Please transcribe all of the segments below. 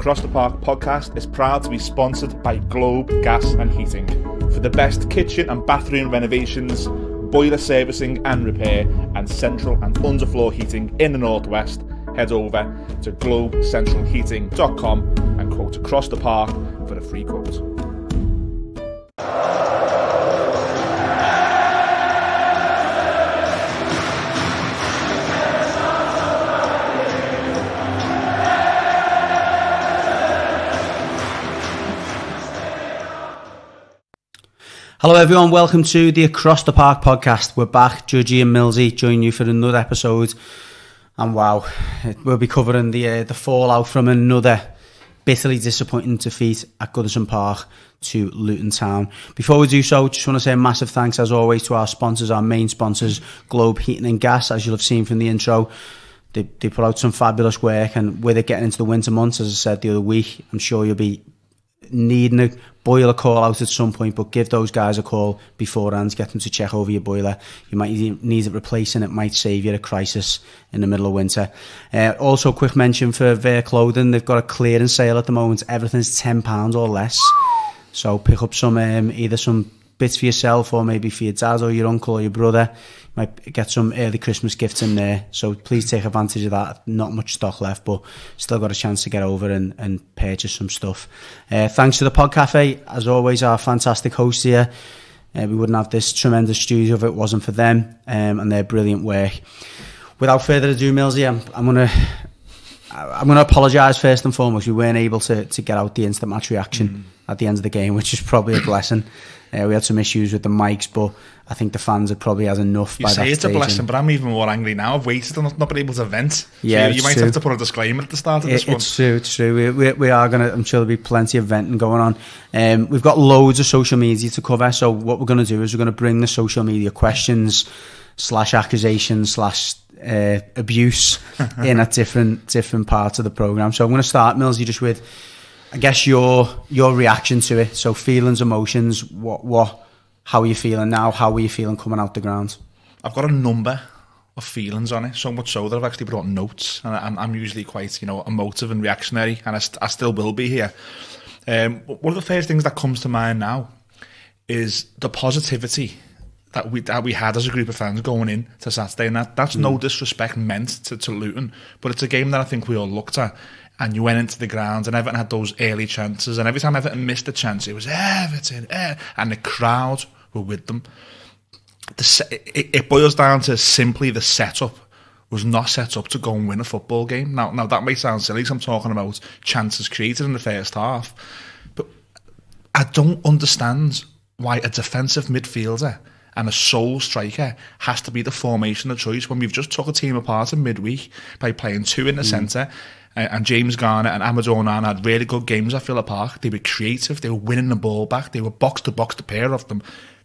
Across the Park podcast is proud to be sponsored by Globe Gas and Heating. For the best kitchen and bathroom renovations, boiler servicing and repair, and central and underfloor heating in the Northwest, head over to globecentralheating.com and quote Across the Park for a free quote. Hello everyone, welcome to the Across the Park podcast. We're back, Judgy and Millsy join you for another episode. And wow, we'll be covering the fallout from another bitterly disappointing defeat at Goodison Park to Luton Town. Before we do so, just want to say a massive thanks as always to our sponsors, our main sponsors, Globe Heating and Gas. As you'll have seen from the intro, they put out some fabulous work, and with it getting into the winter months, as I said the other week, I'm sure you'll be needing a boiler call out at some point, but give those guys a call beforehand, get them to check over your boiler. You might need it replacing. It might save you a crisis in the middle of winter. Also, quick mention for their clothing, they've got a clearance sale at the moment. Everything's £10 or less, so pick up some either some bits for yourself or maybe for your dad or your uncle or your brother. You might get some early Christmas gifts in there, so please take advantage of that. Not much stock left, but still got a chance to get over and purchase some stuff. Thanks to the Pod Cafe, as always, our fantastic hosts here. We wouldn't have this tremendous studio if it wasn't for them and their brilliant work. Without further ado, Millsy, I'm gonna apologise first and foremost. We weren't able to get out the instant match reaction at the end of the game, which is probably a blessing. We had some issues with the mics, but I think the fans had probably had enough by that stage. You say it's a blessing, but I'm even more angry now. I've waited and not been able to vent. Yeah, so you might have to put a disclaimer at the start of this one. It's true. We are going to, I'm sure there'll be plenty of venting going on. We've got loads of social media to cover, so what we're going to do is we're going to bring the social media questions / accusations / abuse in at different parts of the programme. So I'm going to start, Millsy, just with, I guess, your reaction to it. So feelings, emotions, how are you feeling now? How were you feeling coming out the ground? I've got a number of feelings on it, so much so that I've actually brought notes, and I'm usually quite, emotive and reactionary, and I still will be here. One of the first things that comes to mind now is the positivity that we had as a group of fans going in to Saturday, and that's no disrespect meant to Luton, but it's a game that I think we all looked at. And you went into the ground, and Everton had those early chances, and every time Everton missed a chance, it was Everton, and the crowd were with them. It boils down to simply the setup was not set up to go and win a football game. Now that may sound silly, because I'm talking about chances created in the first half, but I don't understand why a defensive midfielder and a sole striker has to be the formation of choice when we've just took a team apart in midweek by playing two in the centre. And James Garner and Amadou Onana had really good games at Villa Park. They were creative. They were winning the ball back. They were box-to-box, the pair of them.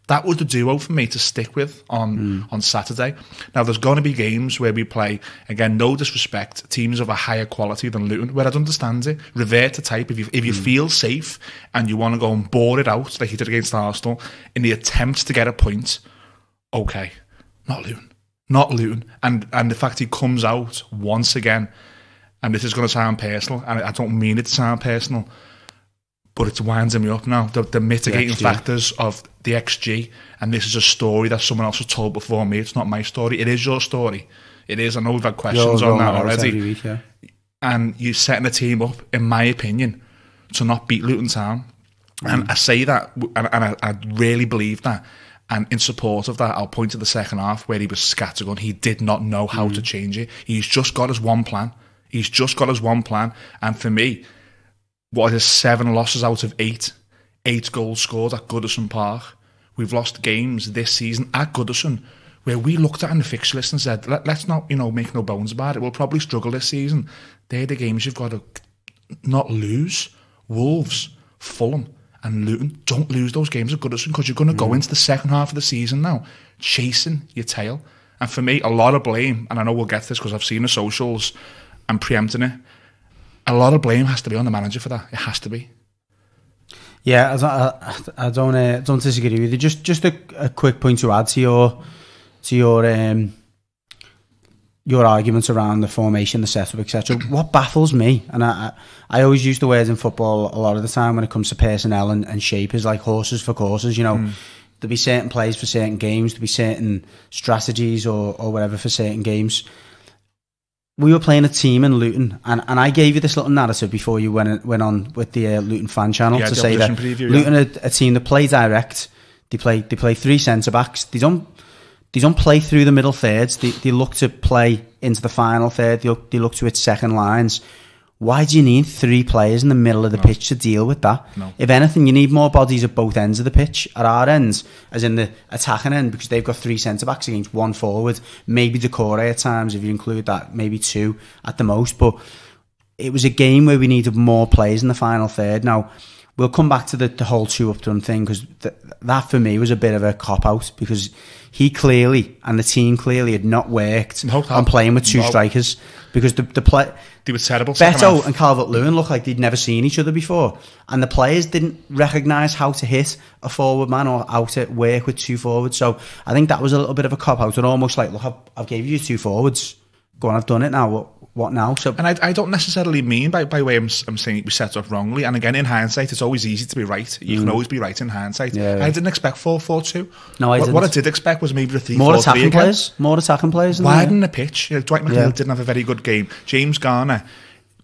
That was the duo for me to stick with on Saturday. Now, there's going to be games where we play, again, no disrespect, teams of a higher quality than Luton, where I'd understand it. Revert to type. If you feel safe and you want to go and bore it out like you did against Arsenal in the attempt to get a point, okay. Not Luton. And the fact he comes out once again, and this is going to sound personal, and I don't mean it to sound personal, but it's winding me up now. The mitigating factors of the XG, and this is a story that someone else has told before me. It's not my story. It is your story. It is. I know we've had questions on that already. Every week, yeah. And you're setting a team up, in my opinion, to not beat Luton Town. And I say that, and I really believe that. And in support of that, I'll point to the second half where he was scattergun. He did not know how to change it. He's just got his one plan. And for me, what is 7 losses out of 8? 8 goals scored at Goodison Park. We've lost games this season at Goodison where we looked at in the fixture list and said, let's not, make no bones about it. We'll probably struggle this season. They're the games you've got to not lose. Wolves, Fulham and Luton. Don't lose those games at Goodison, because you're going to go into the second half of the season now chasing your tail. And for me, a lot of blame, and I know we'll get this because I've seen the socials, I'm preempting it. A lot of blame has to be on the manager for that. It has to be. Yeah, I don't disagree with you. Just a quick point to add to your your arguments around the formation, the setup, etc. What baffles me, and I always use the words in football a lot of the time when it comes to personnel and shape, is like horses for courses. You know, there'll be certain plays for certain games, there'll be certain strategies or whatever for certain games. We were playing a team in Luton, and I gave you this little narrative before you went on with the Luton fan channel to say that Luton are a team that play direct. They play 3 centre backs. They don't play through the middle thirds. They look to play into the final third. They look to its second lines. Why do you need 3 players in the middle of the pitch to deal with that? No. If anything, you need more bodies at both ends of the pitch. At our ends, as in the attacking end, because they've got 3 centre-backs against 1 forward. Maybe Decore at times, if you include that, maybe 2 at the most. But it was a game where we needed more players in the final third. Now, we'll come back to the whole 2-up-done thing, because that for me was a bit of a cop-out, because he clearly, and the team clearly, had not worked on playing with 2 strikers, because the play... They were terrible. Beto and Calvert-Lewin looked like they'd never seen each other before, and the players didn't recognise how to hit a forward man or how to work with 2 forwards. So I think that was a little bit of a cop-out, and almost like, look, I've gave you 2 forwards. Go on, I've done it now. What now? So, and I don't necessarily mean by way I'm saying we set up wrongly. And again, in hindsight, it's always easy to be right. You can always be right in hindsight. Yeah. I didn't expect 4-4-2. No, I didn't. What I did expect was maybe the 3-4-3 more attacking again. players. More attacking players. Widen the pitch. You know, Dwight McNeil didn't have a very good game. James Garner.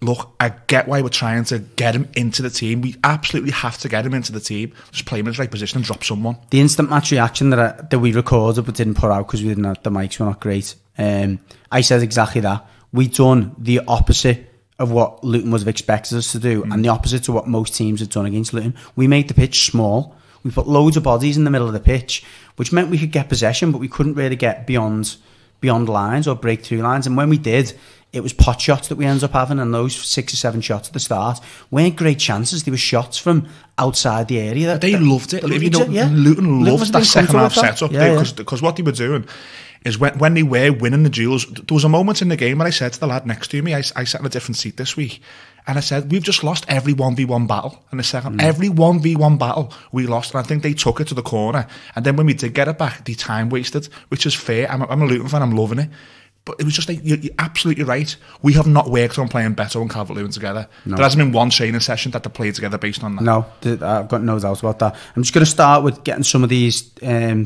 Look, I get why we're trying to get him into the team. We absolutely have to get him into the team. Just play him in his right position and drop someone. The instant match reaction that we recorded but didn't put out because we didn't have the mics were not great. I said exactly that. We done the opposite of what Luton would have expected us to do, and the opposite to what most teams have done against Luton. We made the pitch small. We put loads of bodies in the middle of the pitch, which meant we could get possession, but we couldn't really get beyond lines or break through lines. And when we did, it was pot shots that we ended up having, and those 6 or 7 shots at the start weren't great chances. They were shots from outside the area. They loved it. Luton loved that second half setup because what they were doing is when they were winning the duels, there was a moment in the game where I said to the lad next to me, I sat in a different seat this week, and I said, we've just lost every 1v1 battle in the second. Every 1v1 battle we lost, and I think they took it to the corner, and then when we did get it back, the time wasted, which is fair. I'm a Luton fan, I'm loving it. But it was just like, you're absolutely right. We have not worked on playing Beto and Calvert-Lewin together. No. There hasn't been one training session that they played together based on that. No, I've got no doubt about that. I'm just going to start with getting some of these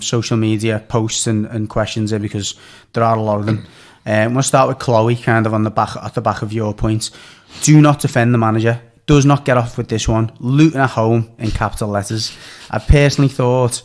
social media posts and questions in, because there are a lot of them. I'm going to start with Chloe, kind of at the back of your points. Do not defend the manager. Does not get off with this one. Luton at home in capital letters. I've personally thought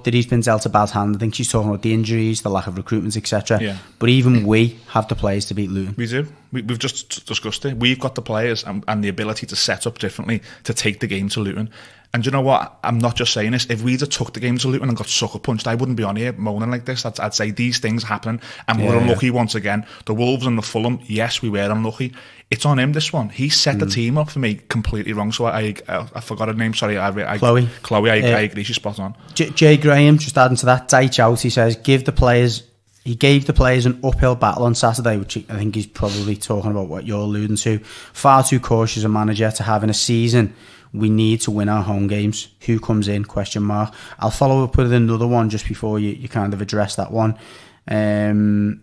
that he's been dealt a bad hand. I think she's talking about the injuries, the lack of recruitment, etc. Yeah. But even we have the players to beat Luton. We do. We've just discussed it. We've got the players and the ability to set up differently to take the game to Luton. And you know what? I'm not just saying this. If we'd have took the game to Luton and got sucker punched, I wouldn't be on here moaning like this. I'd say these things happen, and we're unlucky once again. The Wolves and the Fulham, yes, we were unlucky. It's on him, this one. He set the team up for me completely wrong. So I forgot her name. Sorry, Chloe. I agree. She's spot on. Jay Graham, just adding to that, Deitch out. He says, he gave the players an uphill battle on Saturday, which I think he's probably talking about what you're alluding to. Far too cautious a manager to have in a season. We need to win our home games. Who comes in? ? I'll follow up with another one just before you kind of address that one. Again,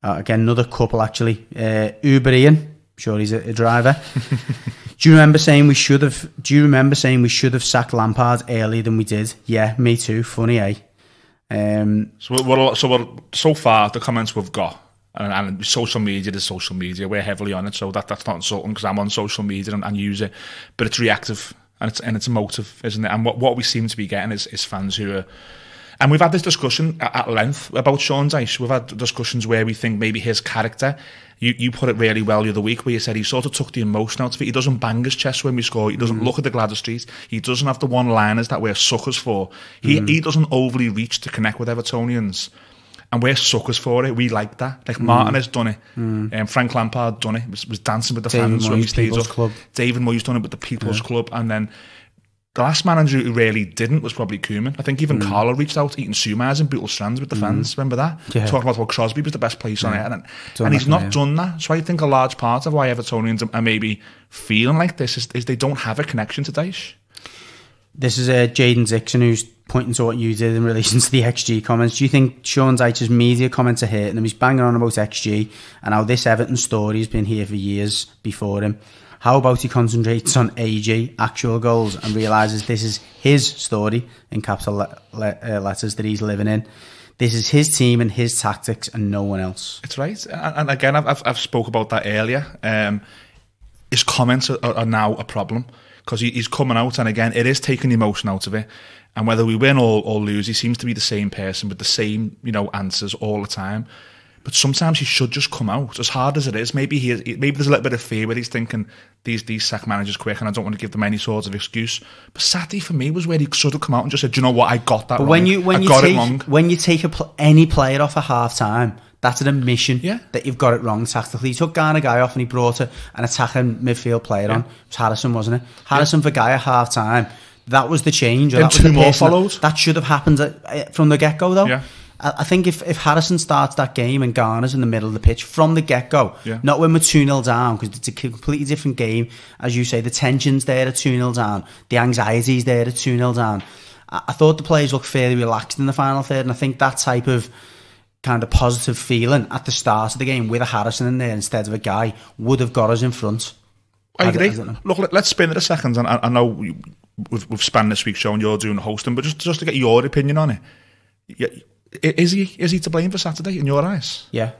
another couple actually. Uber Ian, I'm sure he's a driver. Do you remember saying we should have sacked Lampard earlier than we did? Yeah, me too. Funny, eh? So far the comments we've got. And social media is social media. We're heavily on it, so that's not insulting because I'm on social media and use it. But it's reactive and it's emotive, isn't it? And what we seem to be getting is fans who are... And we've had this discussion at length about Sean Dyche. We've had discussions where we think maybe his character... You put it really well the other week where you said he sort of took the emotion out of it. He doesn't bang his chest when we score. He doesn't look at the Gladys Street. He doesn't have the one-liners that we're suckers for. He doesn't overly reach to connect with Evertonians. And we're suckers for it. We like that. Like Martin has done it. Frank Lampard done it. Was dancing with the fans when he stayed up. Club. David Moyes done it with the People's Club. And then the last manager who really didn't was probably Koeman. I think even Carlo reached out, eating sumars in Bootle Strands with the fans. Remember that? Yeah. Talking about how Crosby was the best place on it. And he's not done that. So I think a large part of why Evertonians are maybe feeling like this is they don't have a connection to Dyche. This is Jaden Dixon who's pointing to what you did in relation to the XG comments, do you think Sean Dyche's media comments are hurting him? He's banging on about XG and how this Everton story has been here for years before him. How about he concentrates on AG, actual goals, and realises this is his story, in capital letters, that he's living in. This is his team and his tactics and no one else. It's right. And again, I've spoke about that earlier. His comments are now a problem because he's coming out, and again, it is taking the emotion out of it. And whether we win or lose, he seems to be the same person with the same, answers all the time. But sometimes he should just come out, as hard as it is. Maybe there's a little bit of fear where he's thinking these sack managers quick, and I don't want to give them any sort of excuse. But Saturday for me was where he should have come out and just said, "Do you know what? I got that wrong. I got it wrong." When you take any player off at half time, that's an admission that you've got it wrong tactically. He took Ghana Guy off and he brought an attacking midfield player on. It was Harrison, wasn't it? Harrison for Guy at half time. That was the change. Then two more followed. That should have happened from the get-go, though. Yeah. I think if Harrison starts that game and Garner's in the middle of the pitch from the get-go, not when we're 2-0 down, because it's a completely different game. As you say, the tension's there at 2-0 down. The anxiety's there at 2-0 down. I thought the players looked fairly relaxed in the final third, and I think that type of kind of positive feeling at the start of the game with a Harrison in there instead of a Guy would have got us in front. I agree. Look, let's spin it a second. And I know we've spanned this week's show and you're doing the hosting, but just to get your opinion on it. Is he to blame for Saturday in your eyes? Yeah.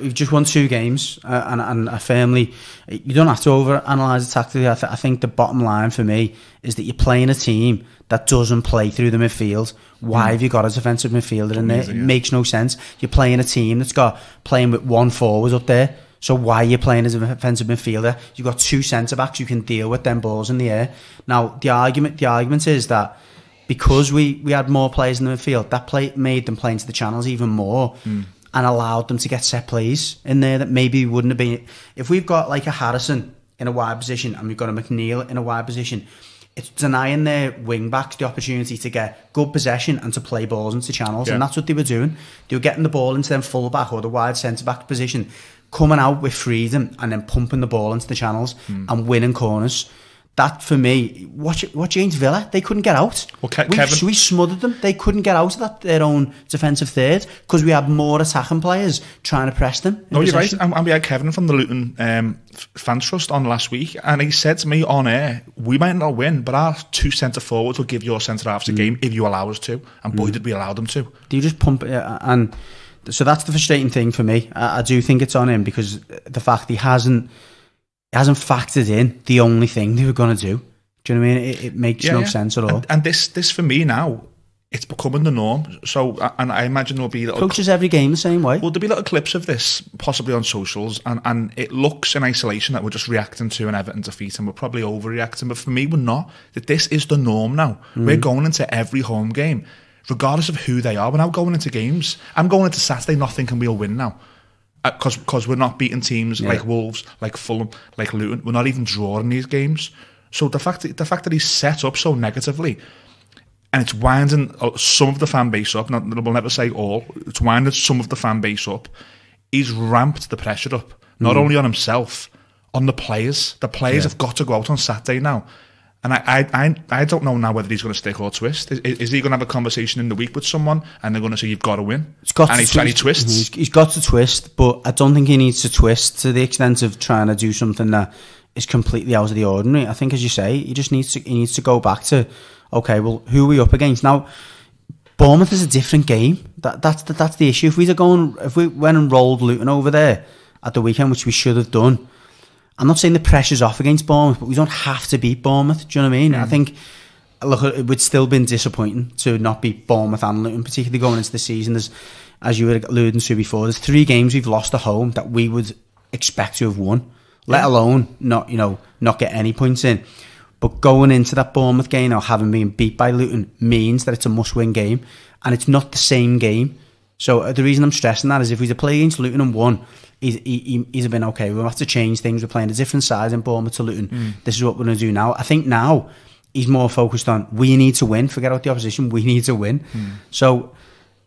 We've just won 2 games, and I firmly, you don't have to overanalyze it tactically. I think the bottom line for me is that you're playing a team that doesn't play through the midfield. Why have you got a defensive midfielder in there? It makes no sense. You're playing a team that's playing with 1 forward up there. So why are you playing as a defensive midfielder? You've got 2 centre backs. You can deal with them balls in the air. Now the argument is that because we had more players in the midfield, that made them play into the channels even more. And allowed them to get set plays in there that maybe wouldn't have been. If we've got like a Harrison in a wide position and we've got a McNeil in a wide position, it's denying their wing backs the opportunity to get good possession and to play balls into channels. And that's what they were doing. They were getting the ball into them full back or the wide centre back position, coming out with freedom and then pumping the ball into the channels and winning corners. That, for me, watch James Villa. They couldn't get out. Well, we smothered them. They couldn't get out of their own defensive third because we had more attacking players trying to press them. No, you're right. And we had Kevin from the Luton Fans Trust on last week, and he said to me on air, we might not win, but our 2 centre forwards will give your centre halves a game if you allow us to. And boy, did we allow them to. Do you just pump it? And so that's the frustrating thing for me. I do think it's on him because the fact he hasn't factored in the only thing they were going to do. Do you know what I mean? It makes no sense at all. And this for me now, it's becoming the norm. So, and I imagine there'll be coaches every game the same way. Well, there'll be little clips of this possibly on socials, and it looks in isolation that we're just reacting to an Everton defeat, and we're probably overreacting. But for me, we're not. That this is the norm now. We're going into every home game, regardless of who they are. We're now going into games. I'm going into Saturday not thinking we'll win now. Because we're not beating teams like Wolves, like Fulham, like Luton. We're not even drawing these games. So the fact that he's set up so negatively, and it's winding some of the fan base up, we'll never say all, it's winding some of the fan base up, he's ramped the pressure up, not only on himself, on the players. The players have got to go out on Saturday now. And I don't know now whether he's going to stick or twist. Is he going to have a conversation in the week with someone and they're going to say, you've got to win? And he twists? He's got to twist, but I don't think he needs to twist to the extent of trying to do something that is completely out of the ordinary. I think, as you say, he needs to go back to, okay, well, who are we up against? Now, Bournemouth is a different game. That's the issue. If we went and rolled Luton over there at the weekend, which we should have done, I'm not saying the pressure's off against Bournemouth, but we don't have to beat Bournemouth. Do you know what I mean? I think, look, it would still been disappointing to not beat Bournemouth and Luton, particularly going into the season. As you were alluding to before, there's 3 games we've lost at home that we would expect to have won, let alone not get any points in. But going into that Bournemouth game now, having been beat by Luton, means that it's a must-win game, and it's not the same game. So the reason I'm stressing that is if we play against Luton and won, he's been okay. We'll have to change things. We're playing a different side in Bournemouth to Luton. This is what we're going to do now. I think now he's more focused on we need to win. Forget about the opposition. We need to win. So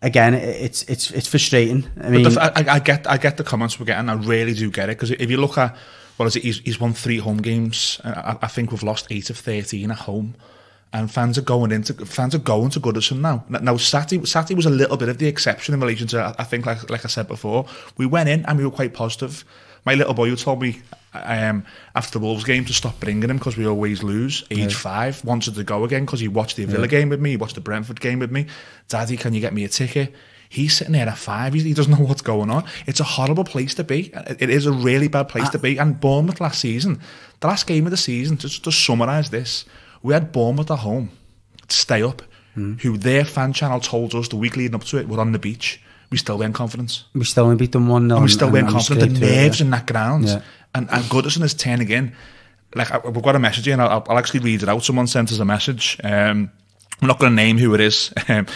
again, it's frustrating. I mean, I get the comments we're getting. I really do get it, because if you look at he's won 3 home games. I think we've lost 8 of 13 at home. and fans are going to Goodison now. Now, Saturday was a little bit of the exception in relation to, I think, like I said before, we went in and we were quite positive. My little boy who told me after the Wolves game to stop bringing him because we always lose, age 5, wanted to go again because he watched the Villa game with me, he watched the Brentford game with me. Daddy, can you get me a ticket? He's sitting there at 5, he doesn't know what's going on. It's a horrible place to be. It is a really bad place to be. And Bournemouth last season, the last game of the season, just to summarise this, we had Bournemouth at home to stay up, who their fan channel told us the week leading up to it were on the beach. We still weren't confident. We still only beat them 1-0. And we still weren't confident. The nerves in that ground. Yeah. And Goodison is turning in. Like, we've got a message here, and I'll actually read it out. Someone sent us a message. I'm not going to name who it is. Didn't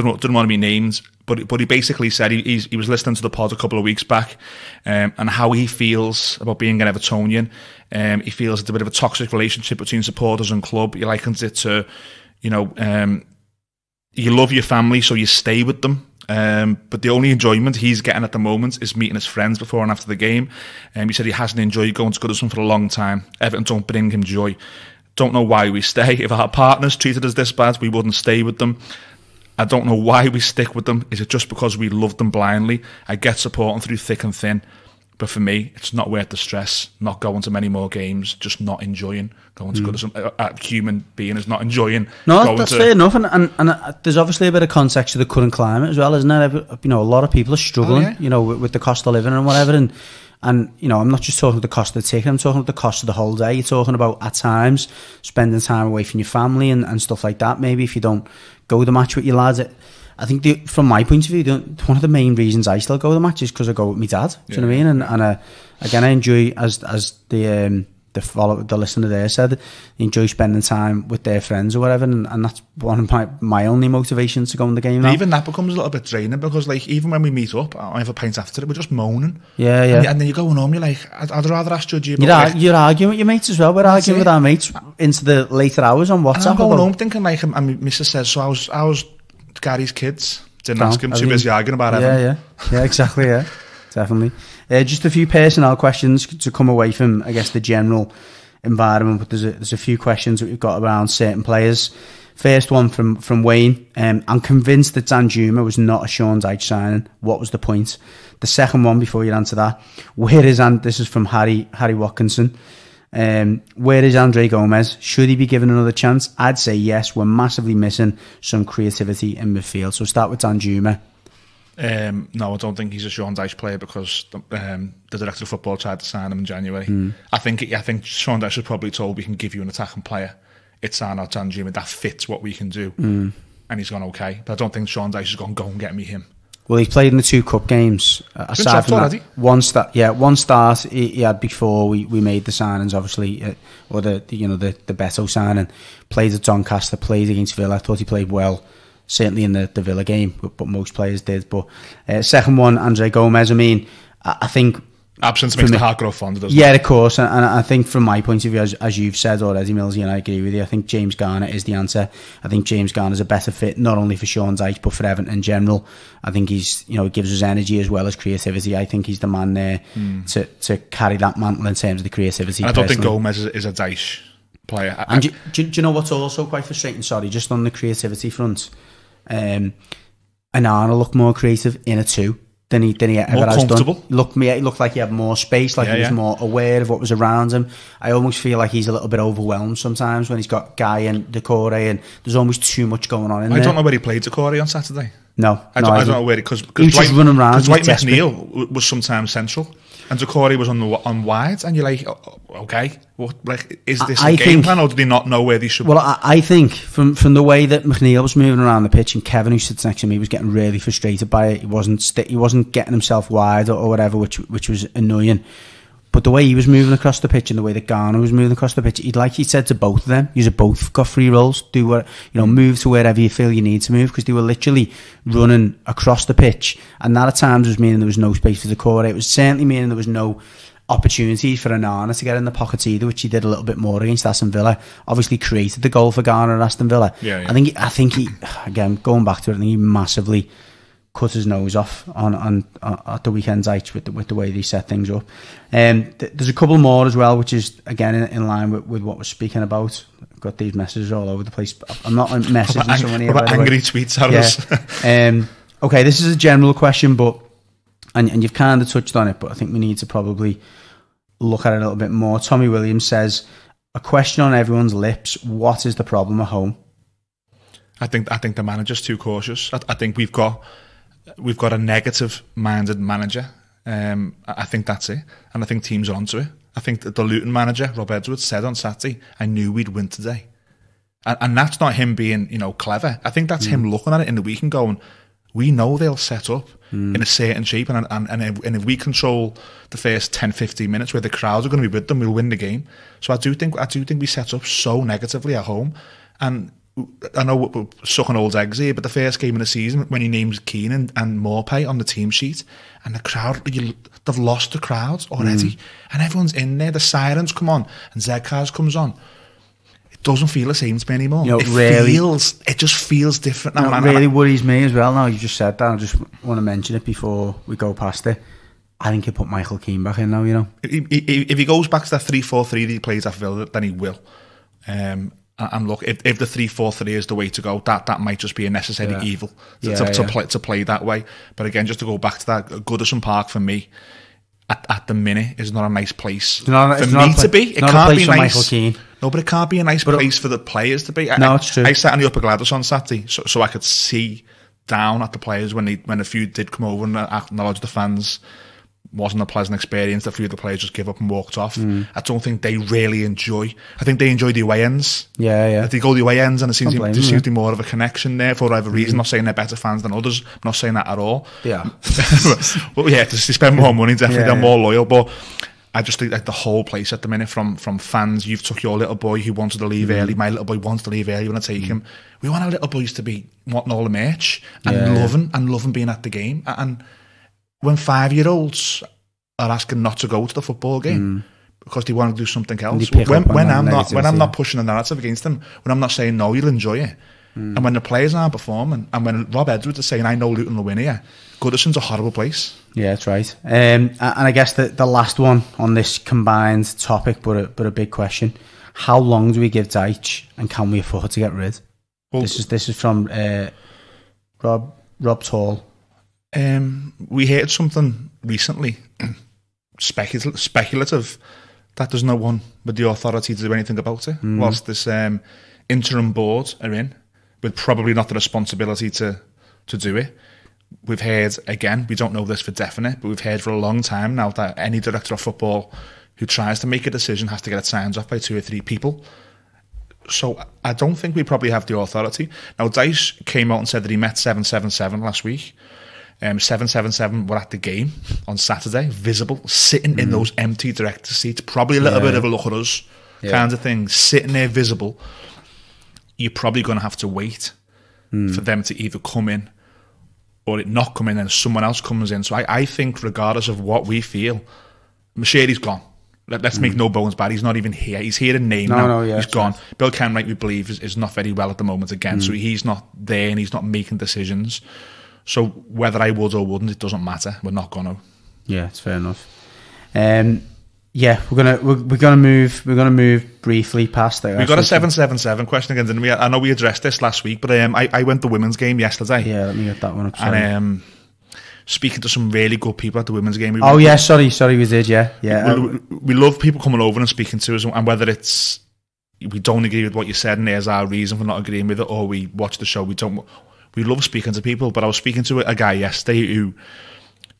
want to be named. But he basically said he was listening to the pod a couple of weeks back, and how he feels about being an Evertonian. He feels it's a bit of a toxic relationship between supporters and club. He likens it to, you love your family, so you stay with them. But the only enjoyment he's getting at the moment is meeting his friends before and after the game. He said he hasn't enjoyed going to Goodison for a long time. Everton don't bring him joy. Don't know why we stay. If our partners treated us this bad, we wouldn't stay with them. I don't know why we stick with them. Is it just because we love them blindly? I get supporting through thick and thin. But for me, it's not worth the stress. Not going to many more games, just not enjoying going to Goodison. A human being is not enjoying. No, that's fair enough. And there's obviously a bit of context to the current climate as well, isn't there? A lot of people are struggling, with the cost of living and whatever. And I'm not just talking about the cost of the ticket, I'm talking about the cost of the whole day. You're talking about, at times, spending time away from your family and stuff like that. Maybe if you don't go to the match with your lads. I think from my point of view, one of the main reasons I still go to the match is because I go with my dad. Do you know what I mean? And again, I enjoy, as the listener there said, they enjoy spending time with their friends or whatever, and that's one of my only motivations to go in the game now. Even that becomes a little bit draining because, like, even when we meet up, I have a pint after it, we're just moaning. Yeah. And then you're going home, you're like, I'd rather ask Judgy about... You're arguing with your mates as well. We're arguing with our mates into the later hours on WhatsApp. And I'm going home thinking, like, and my missus says, so I was Gary's kids. Didn't ask him, too busy arguing about Everton. Yeah, exactly, yeah. Definitely. Just a few personnel questions to come away from, I guess, the general environment, but there's a few questions that we've got around certain players. First one from Wayne. I'm convinced that Danjuma was not a Sean Dyche signing. What was the point? The second one, before you answer that, this is from Harry Watkinson. Where is Andre Gomez? Should he be given another chance? I'd say yes. We're massively missing some creativity in midfield. So start with Danjuma. No, I don't think he's a Sean Dyche player because the director of football tried to sign him in January. I think Sean Dyche was probably told, we can give you an attacking player. It's Arnaud Danjuma that fits what we can do, and he's gone okay. But I don't think Sean Dyche is going to go and get me him. Well, he's played in the 2 cup games. Aside from that, one start he had before we made the signings, obviously, or the Beto signing. Played at Doncaster, played against Villa. I thought he played well, certainly in the Villa game, but most players did. But second one, Andre Gomez. I mean, I think absence makes the heart grow fonder, doesn't it? Yeah, of course. And I think from my point of view, as you've said already, Millsy, and I agree with you, I think James Garner is the answer. I think James Garner's a better fit, not only for Sean Dyche, but for Everton in general. I think he's, gives us energy as well as creativity. I think he's the man there to carry that mantle in terms of the creativity. And I don't think Gomez is a Dyche player. And do you know what's also quite frustrating? Sorry, just on the creativity front, Anana looked more creative in a 2 than he ever has done. It looked like he had more space, like he was more aware of what was around him. I almost feel like he's a little bit overwhelmed sometimes when he's got Guy and Decore, and there's almost too much going on in there. I don't know where he played Decore on Saturday. No, I don't know where because Dwight McNeil was sometimes central, and Decore was on wide, and you're like, okay, what? Like, is this a game plan, or did he not know where they should? Well, I think from the way that McNeil was moving around the pitch, and Kevin, who sits next to me, was getting really frustrated by it. He wasn't getting himself wide or whatever, which was annoying. But the way he was moving across the pitch and the way that Garner was moving across the pitch, he said to both of them, you both got free roles, do what, move to wherever you feel you need to move, because they were literally running across the pitch, and that at times was meaning there was no space for the core. It was certainly meaning there was no opportunity for Anana to get in the pockets either, which he did a little bit more against Aston Villa. Obviously created the goal for Garner at Aston Villa. Yeah. I think he, again, going back to it, I think he massively cut his nose off on at the weekend's Dyche with the way they set things up. There's a couple more as well, which is again in line with what we're speaking about. got these messages all over the place. I'm not messaging someone here. Angry tweets at us. Okay, this is a general question, but and you've kind of touched on it, but I think we need to probably look at it a little bit more. Tommy Williams says, a question on everyone's lips: what is the problem at home? I think the manager's too cautious. I think we've got a negative-minded manager. I think that's it, and I think teams are onto it. I think that the Luton manager, Rob Edwards, said on Saturday, "I knew we'd win today," and that's not him being clever. I think that's him looking at it in the week and going, "We know they'll set up in a certain shape, and if we control the first 10-15 minutes where the crowds are going to be with them, we'll win the game." So I do think we set up so negatively at home, and I know we're sucking old eggs here, but the first game of the season, when he names Keane and Morpay on the team sheet, and the crowd, they've lost the crowd already, and everyone's in there, the sirens come on, and Zedcars comes on. It doesn't feel the same to me anymore. It just feels different now. It really worries me as well now you just said that. I just want to mention it before we go past it. I think he'll put Michael Keane back in now, If he goes back to that 3-4-3 that he plays at Villa, then he will. And look, if the 3-4-3 is the way to go, that might just be a necessary evil to play that way. But again, just to go back to that, Goodison Park for me, at the minute, is not a nice place for me to be. It can't be nice. No, but it can't be a nice place for the players to be. No, it's true. I sat in the Upper Gladys on Saturday, so I could see down at the players when a few did come over and acknowledge the fans. Wasn't a pleasant experience. A few of the players just give up and walked off. I don't think they really enjoy. I think they enjoy the away ends. Yeah. They go the away ends, and there seems to be more of a connection there for whatever reason. I'm not saying they're better fans than others. I'm not saying that at all. Yeah. Well, yeah, they spend more money, definitely. They're more loyal. But I just think the whole place at the minute, from fans, you've took your little boy who wanted to leave early. My little boy wants to leave early. You want to take him. We want our little boys to be wanting all the merch and loving being at the game. And when 5-year-olds are asking not to go to the football game because they want to do something else, when I'm not pushing the narrative against them, when I'm not saying no, you'll enjoy it, and when the players aren't performing, and when Rob Edwards is saying I know Luton will win here, Goodison's a horrible place. Yeah, that's right. And I guess the last one on this combined topic, but a big question: how long do we give Dyche, and can we afford to get rid? Well, this is from Rob Tall. We heard something recently, speculative, that there's no one with the authority to do anything about it, whilst this interim board are in, with probably not the responsibility to do it. We've heard, again, we don't know this for definite, but we've heard for a long time now that any director of football who tries to make a decision has to get it signed off by 2 or 3 people. So I don't think we probably have the authority. Now, Dyche came out and said that he met 777 last week. 777 were at the game on Saturday, visible, sitting in those empty director seats, probably a little bit of a look at us kind of thing, sitting there visible. You're probably going to have to wait for them to either come in or it not come in and someone else comes in. So I think regardless of what we feel, Machedi's gone. Let's make no bones about it. He's not even here. He's here in name now. He's gone. Right. Bill Kenwright, we believe, is not very well at the moment again. So he's not there and he's not making decisions. So whether I would or wouldn't, it doesn't matter. We're not gonna. Yeah, it's fair enough. Yeah, we're gonna move briefly past that. We got a 777 question again, didn't we? I know we addressed this last week, but I went to the women's game yesterday. Yeah, let me get that one up. Sorry. And speaking to some really good people at the women's game. Sorry, we did. Yeah. We love people coming over and speaking to us, and whether it's we don't agree with what you said and there's our reason for not agreeing with it, or we watch the show, we love speaking to people. But I was speaking to a guy yesterday who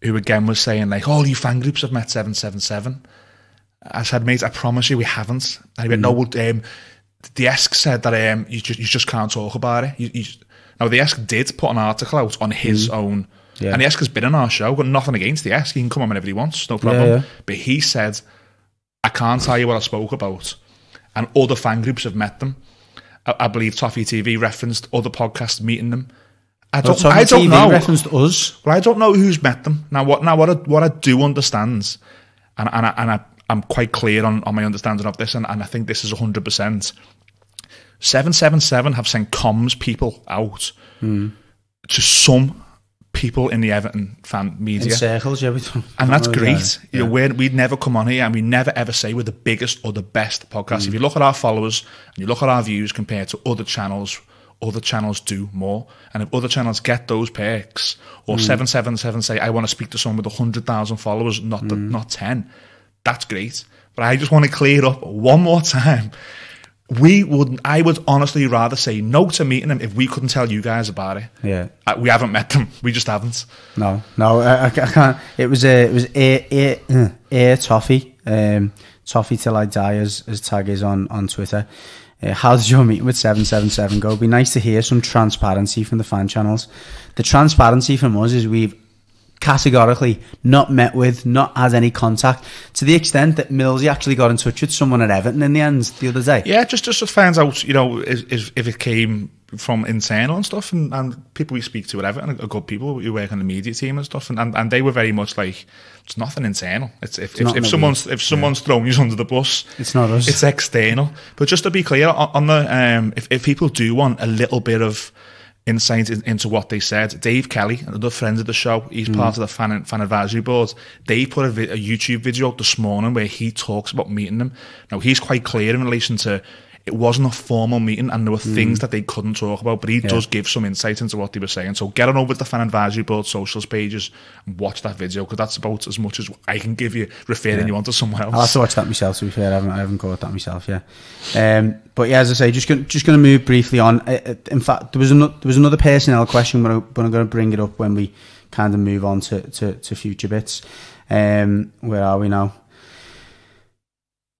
again was saying, like, all you fan groups have met 777. I said, mate, I promise you we haven't. And he went, no, the Esk said that you just can't talk about it. Now, the Esk did put an article out on his own. Yeah. And the Esk has been on our show. Got nothing against the Esk. He can come on whenever he wants, no problem. Yeah. But he said, I can't tell you what I spoke about. And other fan groups have met them. I believe Toffee TV referenced other podcasts meeting them. I don't know. Referenced us. Well, I don't know who's met them. Now, what I do understand, and I'm quite clear on my understanding of this, and I think this is 100%. 777 have sent comms people out to some people in the Everton fan media. In circles, yeah. And that's great. You know, we'd never come on here and we never ever say we're the biggest or the best podcast. If you look at our followers and you look at our views compared to other channels do more. And if other channels get those perks, or 777 say, I want to speak to someone with 100,000 followers, not 10, that's great. But I just want to clear it up one more time. I would honestly rather say no to meeting them if we couldn't tell you guys about it. Yeah, we haven't met them. We just haven't. No, I can't. It was Air Toffee, Toffee till I die, as tag is on Twitter. How did your meeting with 777 go? It'd be nice to hear some transparency from the fan channels. The transparency from us is we've categorically not met with, not had any contact, to the extent that Millsy actually got in touch with someone at Everton in the end the other day. Yeah, just to find out, you know, if it came from internal and stuff, and people we speak to at Everton are good people who work on the media team and stuff, and they were very much like, it's nothing internal. If someone's thrown you under the bus, it's not us. It's external. But just to be clear on the if people do want a little bit of insight into what they said, Dave Kelly, another friend of the show, he's part of the fan advisory board. They put a YouTube video out this morning where he talks about meeting them. Now, he's quite clear in relation to it wasn't a formal meeting and there were things that they couldn't talk about, but he does give some insight into what they were saying. So get on over to the fan advisory board socials pages and watch that video, because that's about as much as I can give you, referring you on to someone else. I'll have to watch that myself, to be fair. I haven't caught that myself, but yeah, as I say, just going to move briefly on. In fact, there was another personnel question, but I'm going to bring it up when we kind of move on to future bits. Where are we now?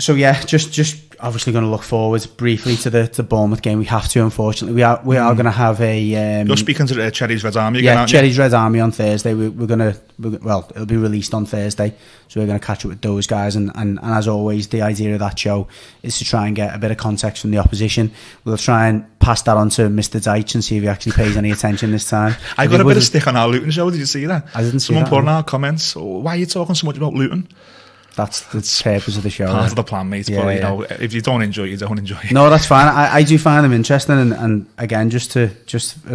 So yeah, just obviously going to look forward briefly to the Bournemouth game. We have to, unfortunately. We are going to have a. You're speaking to the Cherry's Red Army again, aren't you? Cherry's Red Army on Thursday. It'll be released on Thursday, so we're going to catch up with those guys. And as always, the idea of that show is to try and get a bit of context from the opposition. We'll try and pass that on to Mr. Deitch and see if he actually pays any attention this time. I got a bit of stick on our Luton show. Did you see that? I didn't see Someone that. put in our comments, why are you talking so much about Luton? That's the purpose of the show. Part of the plan, mate. Yeah, but you know, if you don't enjoy it, you don't enjoy it. No, that's fine. I do find them interesting, and again, just a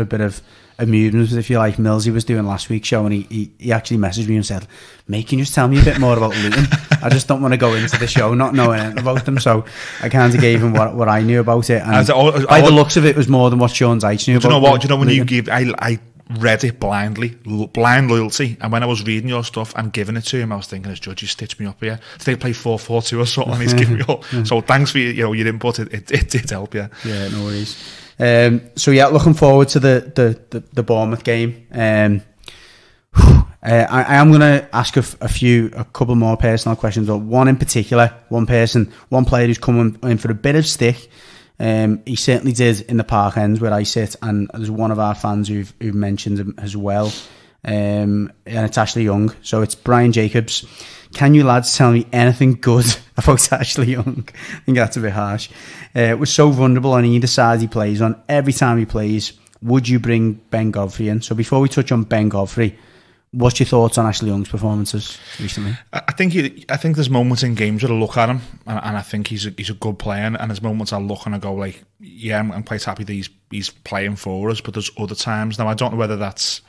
bit of amusement, if you like. Millsy was doing last week's show, and he actually messaged me and said, "Mate, can you just tell me a bit more about Luton? I just don't want to go into the show not knowing anything about them." So I kind of gave him what I knew about it, and by the looks of it, was more than what Sean Deitch knew. Do you know what? Do you know when Luton? you give? I read it blindly, blind loyalty, and when I was reading your stuff and giving it to him, I was thinking, as judge, you stitched me up here. Did they play 4-4-2 or something? And he's giving me all. So thanks for your input. It did help, yeah. Yeah, no worries. So yeah, looking forward to the Bournemouth game. I am going to ask a couple more personal questions, but one in particular, one player who's coming in for a bit of stick. He certainly did in the Park Ends where I sit, and there's one of our fans who've mentioned him as well, and it's Ashley Young. So it's Brian Jacobs. Can you lads tell me anything good about Ashley Young? I think that's a bit harsh. We're so vulnerable on either side he plays on. Every time he plays, would you bring Ben Godfrey in? So before we touch on Ben Godfrey, what's your thoughts on Ashley Young's performances recently? I think there's moments in games where I look at him and I think he's a good player, and there's moments I look and I go like, yeah, I'm quite happy that he's playing for us. But there's other times now, I don't know whether that's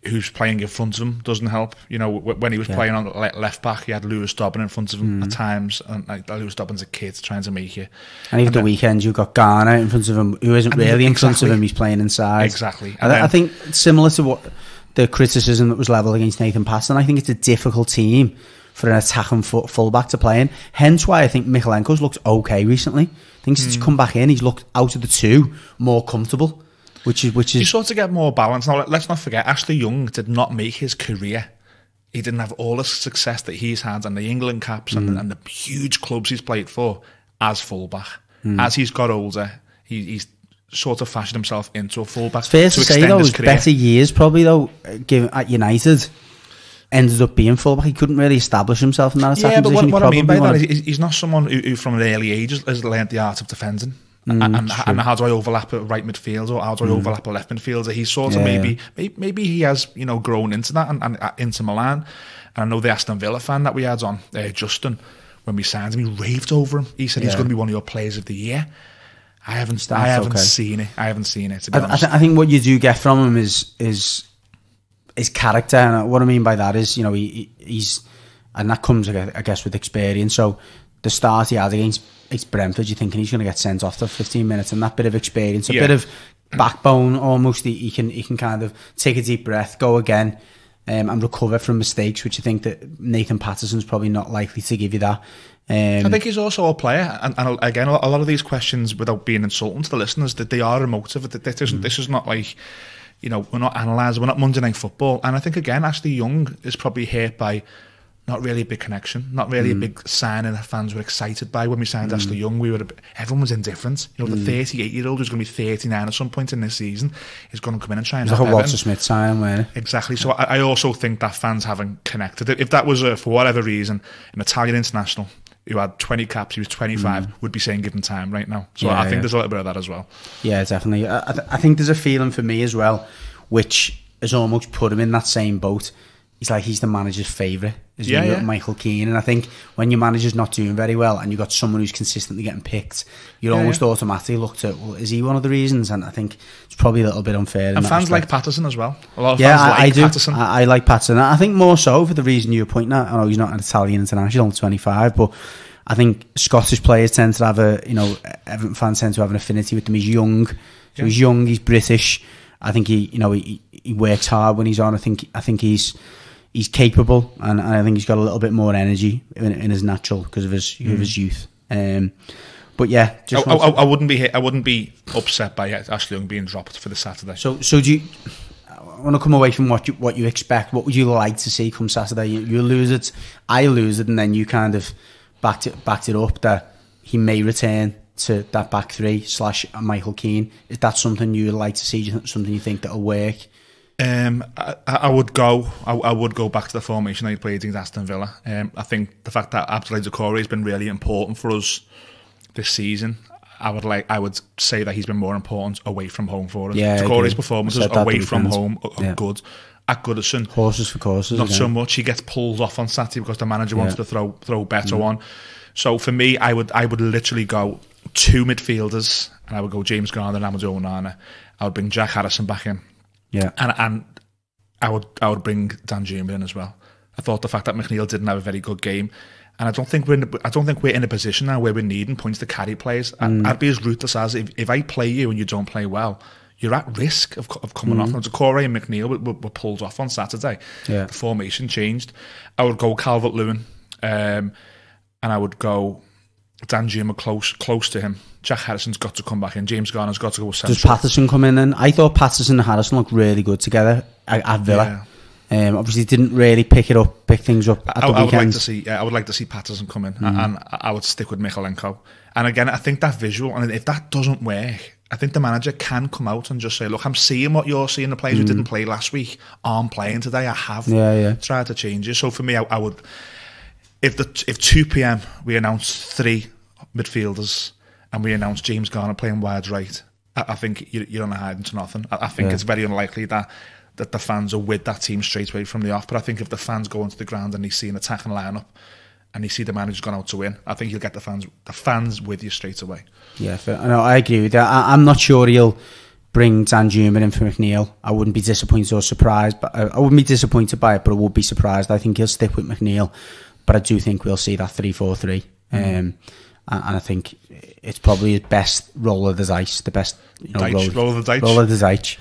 who's playing in front of him doesn't help. You know, when he was playing on left back, he had Lewis Dobbin in front of him at times, and like Lewis Dobbin's a kid trying to make you. And even the weekend, you've got Garner in front of him, who isn't really in front of him. He's playing inside. Exactly. I think similar to what the criticism that was levelled against Nathan Patterson, I think it's a difficult team for an attacking fullback to play in. Hence why I think Michalenko's looked okay recently. I think since he's come back in, he's looked out of the two more comfortable. Which is you sort of get more balance. Now, let's not forget, Ashley Young did not make his career. He didn't have all the success that he's had and the England caps and the huge clubs he's played for as fullback. As he's got older, he's sort of fashioned himself into a fullback. Fair to say, though, his better years probably, though, given at United, ended up being fullback. He couldn't really establish himself in that attacking position. What I mean by that is he's not someone who from an early age has learned the art of defending. And how do I overlap at right midfield, or how do I overlap at left midfield? He's sort of maybe he has grown into that and into Milan. And I know the Aston Villa fan that we had on, Justin, when we signed him, he raved over him. He said he's going to be one of your players of the year. I haven't seen it. I haven't seen it. To be honest, I think what you do get from him is his character. And what I mean by that is, he's, and that comes, I guess, with experience. So the start he had against Brentford, you're thinking he's going to get sent off for 15 minutes, and that bit of experience, a bit of backbone almost, he can kind of take a deep breath, go again, and recover from mistakes, which I think that Nathan Patterson's probably not likely to give you that. I think he's also a player, and again, a lot of these questions, without being insulting to the listeners, that they are emotive. This is not like, we're not analysing, we're not Monday Night Football. And I think, again, Ashley Young is probably hurt by not really a big connection, not really a big signing that fans were excited by. When we signed Ashley Young, everyone was indifferent. The 38-year-old who's going to be 39 at some point in this season is going to come in and try and help Everton. It was like a Walter Smith signing, wasn't it? Exactly. So I also think that fans haven't connected. If that was, for whatever reason, an Italian international who had 20 caps, he was 25, would be saying give him time right now. So I think there's a little bit of that as well. Yeah, definitely. I think there's a feeling for me as well, which has almost put him in that same boat. He's the manager's favourite, isn't he? Michael Keane. And I think when your manager's not doing very well and you've got someone who's consistently getting picked, you're almost automatically looked at, well, is he one of the reasons? And I think it's probably a little bit unfair. And fans like Patterson as well. A lot of fans like Patterson. I like Patterson. I think more so for the reason you're pointing at. I know he's not an Italian international, 25, but I think Scottish players tend to have Everton fans tend to have an affinity with him. He's young. So he's young, he's British. I think he works hard when he's on. I think he's capable, and I think he's got a little bit more energy in his natural because of his youth. But yeah, I wouldn't be upset by Ashley Young being dropped for the Saturday. So do you? I want to come away from what you expect. What would you like to see come Saturday? You lose it, I lose it, and then you kind of backed it up that he may return to that back three / Michael Keane. Is that something you would like to see? Something you think that'll work? I would go back to the formation that he played against Aston Villa. I think the fact that Abdoulaye Doucouré has been really important for us this season. I would say that he's been more important away from home for us. Doucouré's performances away from home are good. At Goodison, horses for courses. Not so much. He gets pulled off on Saturday because the manager wants to throw Beto on. So for me, I would literally go 2 midfielders, and I would go James Garner and Amadou Onana. I would bring Jack Harrison back in. Yeah, and I would bring Dan Juma in as well. I thought the fact that McNeil didn't have a very good game, and I don't think we're in a position now where we're needing points to carry players. I'd be as ruthless as if I play you and you don't play well, you're at risk of coming off. And Doucouré and McNeil were pulled off on Saturday. Yeah, the formation changed. I would go Calvert-Lewin, and I would go Dan Juma close to him. Jack Harrison's got to come back in. James Garner's got to go central. Does Patterson come in then? I thought Patterson and Harrison looked really good together at Villa. Obviously didn't really pick things up at the weekend. I would like to see Patterson come in, and I would stick with Mykolenko. And again, I think that visual, and if that doesn't work, I think the manager can come out and just say, look, I'm seeing what you're seeing. The players who didn't play last week aren't playing today. I have tried to change it. So for me, I would, if 2 p.m. we announce 3 midfielders and we announce James Garner playing wide right, I think you're on a hiding to nothing. I think it's very unlikely that the fans are with that team straight away from the off. But I think if the fans go onto the ground and they see an attacking lineup and they see the manager's gone out to win, I think you'll get the fans with you straight away. Yeah, I agree with that. I'm not sure he'll bring Dan Juma in for McNeil. I wouldn't be disappointed or surprised, but I wouldn't be disappointed by it, but I would be surprised. I think he'll stick with McNeil, but I do think we'll see that 3-4-3. And I think it's probably his best roll of the dice, the best roll of the dice.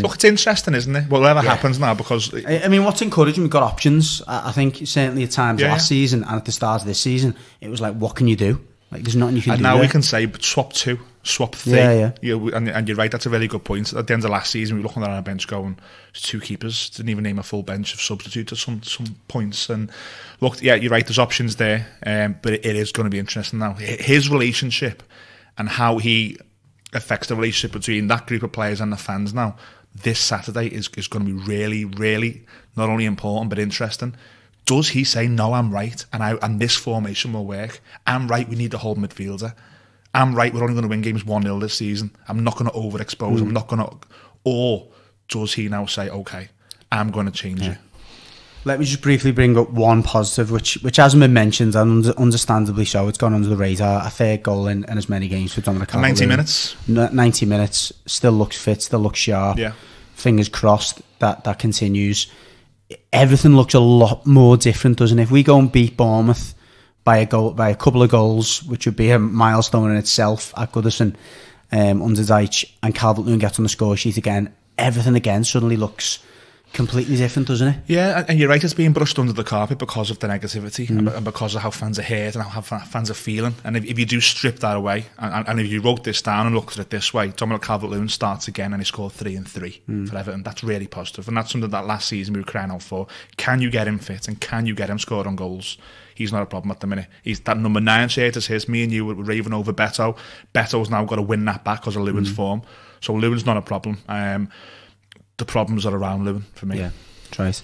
Look, it's interesting, isn't it? Whatever happens now, because I mean, what's encouraging, we've got options. I think certainly at times last season and at the start of this season, it was like, what can you do? Like, there's nothing you can do. And now we can say, swap 2, swap 3. And you're right, that's a very good point. At the end of last season, we were looking at our bench going, there's 2 keepers, didn't even name a full bench of substitutes at some points. And look, yeah, you're right, there's options there, but it is going to be interesting now. His relationship and how he affects the relationship between that group of players and the fans now, this Saturday is going to be really, really not only important, but interesting. Does he say, no, I'm right, and this formation will work? I'm right, we need a whole midfielder. I'm right, we're only going to win games 1-0 this season. I'm not going to overexpose. I'm not going to... Or does he now say, okay, I'm going to change it? Let me just briefly bring up one positive, which hasn't been mentioned, and understandably so. It's gone under the radar. A 3rd goal in as many games for Dominic Calvert-Lewin. 90 minutes. 90 minutes. Still looks fit, still looks sharp. Yeah. fingers crossed that continues. Everything looks a lot more different, doesn't it? If we go and beat Bournemouth by a couple of goals, which would be a milestone in itself at Goodison under Dyche, and Calvert-Lewin gets on the score sheet again, everything again suddenly looks completely different, doesn't it? Yeah, and you're right, it's being brushed under the carpet because of the negativity and because of how fans are hurt and how fans are feeling. And if you do strip that away, and if you wrote this down and looked at it this way, Dominic Calvert-Lewin starts again and he scored 3 and 3 for Everton. That's really positive, and that's something that last season we were crying out for. Can you get him fit, and can you get him scored on goals? He's not a problem at the minute. He's that number 9 shirt is his. Me and you were raving over Beto. Beto's now got to win that back because of Lewin's form. So Lewin's not a problem. The problems are around Lewin for me. Yeah, right.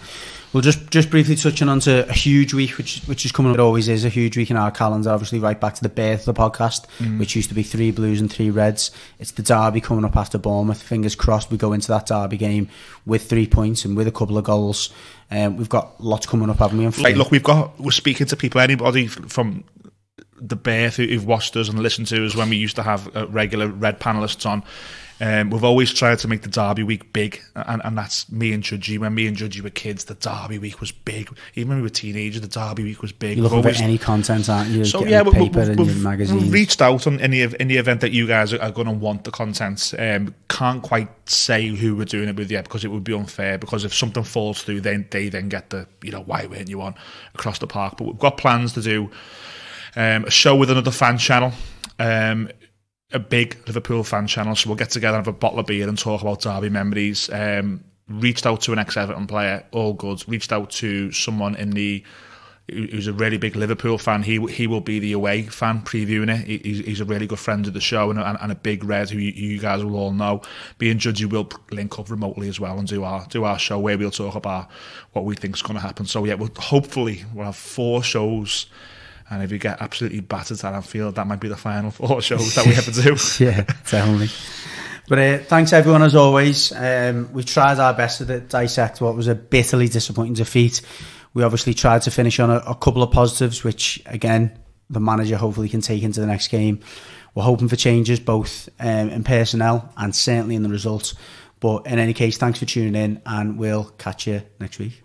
Well, just briefly touching on to a huge week, which is coming up. It always is a huge week in our calendar. Obviously, right back to the birth of the podcast, which used to be 3 Blues and 3 Reds. It's the derby coming up after Bournemouth. Fingers crossed we go into that derby game with 3 points and with a couple of goals. We've got lots coming up, haven't we? Like, look, we're speaking to people, anybody from the birth who've watched us and listened to us when we used to have regular Red panellists on. We've always tried to make the derby week big, and that's me and Judgy. When me and Judgy were kids, the derby week was big. Even when we were teenagers, the derby week was big. You're looking for any content, aren't you? So yeah, paper and your magazines. We've reached out on in the event that you guys are going to want the content. Can't quite say who we're doing it with yet because it would be unfair. Because if something falls through, they then get the why weren't you on Across the Park? But we've got plans to do a show with another fan channel. A big Liverpool fan channel, so we'll get together and have a bottle of beer and talk about derby memories. Reached out to an ex-Everton player, all good. Reached out to someone who's a really big Liverpool fan. He will be the away fan previewing it. He's a really good friend of the show and a big Red who you guys will all know. Me and Judgy will link up remotely as well and do our show where we'll talk about what we think is going to happen. So yeah, we'll have 4 shows. And if you get absolutely battered at Anfield, that might be the final 4 shows that we have to do. Yeah, definitely. But thanks everyone as always. We tried our best to dissect what was a bitterly disappointing defeat. We obviously tried to finish on a couple of positives, which again, the manager hopefully can take into the next game. We're hoping for changes both in personnel and certainly in the results. But in any case, thanks for tuning in and we'll catch you next week.